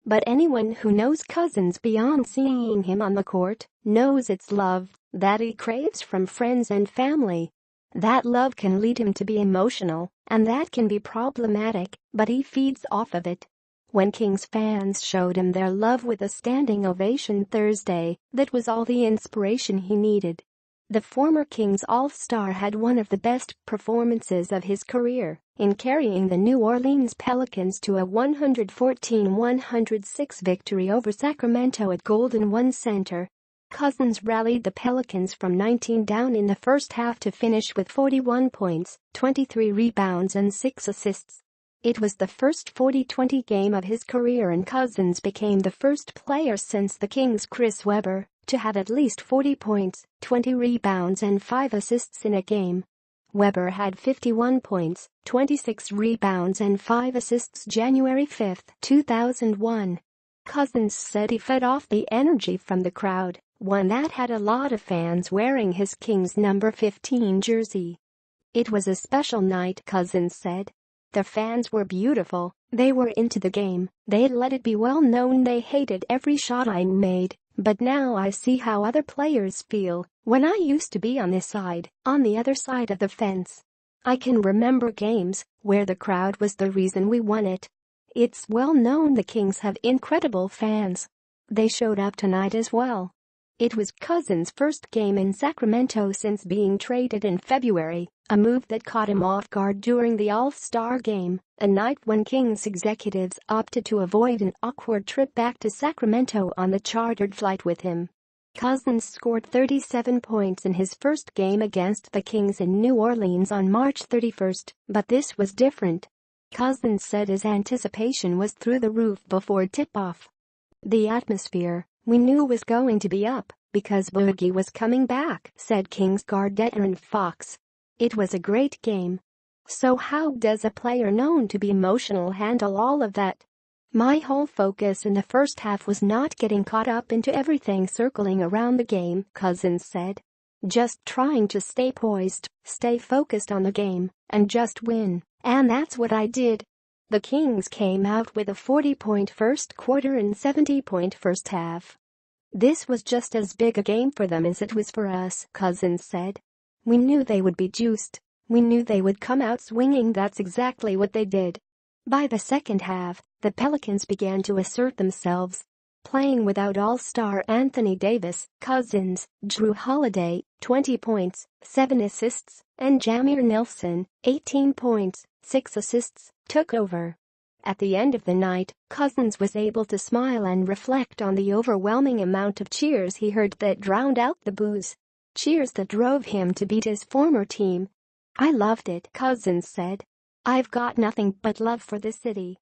But anyone who knows Cousins beyond seeing him on the court knows it's love that he craves from friends and family. That love can lead him to be emotional, and that can be problematic, but he feeds off of it. When Kings fans showed him their love with a standing ovation Thursday, that was all the inspiration he needed. The former Kings All-Star had one of the best performances of his career in carrying the New Orleans Pelicans to a 114-106 victory over Sacramento at Golden One Center. Cousins rallied the Pelicans from 19 down in the first half to finish with 41 points, 23 rebounds and 6 assists. It was the first 40-20 game of his career, and Cousins became the first player since the Kings' Chris Webber to have at least 40 points, 20 rebounds and 5 assists in a game. Webber had 51 points, 26 rebounds and 5 assists January 5, 2001. Cousins said he fed off the energy from the crowd, one that had a lot of fans wearing his Kings number 15 jersey. "It was a special night," Cousins said. "The fans were beautiful, they were into the game, they let it be well known they hated every shot I made. But now I see how other players feel when I used to be on this side, on the other side of the fence. I can remember games where the crowd was the reason we won it. It's well known the Kings have incredible fans. They showed up tonight as well." It was Cousins' first game in Sacramento since being traded in February, a move that caught him off guard during the All-Star game, a night when Kings executives opted to avoid an awkward trip back to Sacramento on the chartered flight with him. Cousins scored 37 points in his first game against the Kings in New Orleans on March 31, but this was different. Cousins said his anticipation was through the roof before tip-off. "The atmosphere, we knew was going to be up because Boogie was coming back," said Kings guard De'Aaron Fox. "It was a great game." "So how does a player known to be emotional handle all of that?" "My whole focus in the first half was not getting caught up into everything circling around the game," Cousins said. "Just trying to stay poised, stay focused on the game, and just win, and that's what I did." The Kings came out with a 40-point first quarter and 70-point first half. "This was just as big a game for them as it was for us," Cousins said. "We knew they would be juiced. We knew they would come out swinging. That's exactly what they did." By the second half, the Pelicans began to assert themselves. Playing without All-Star Anthony Davis, Cousins, Jrue Holiday, 20 points, 7 assists, and Jameer Nelson, 18 points, 6 assists, took over. At the end of the night, Cousins was able to smile and reflect on the overwhelming amount of cheers he heard that drowned out the boos. Cheers that drove him to beat his former team. "I loved it," Cousins said. "I've got nothing but love for this city.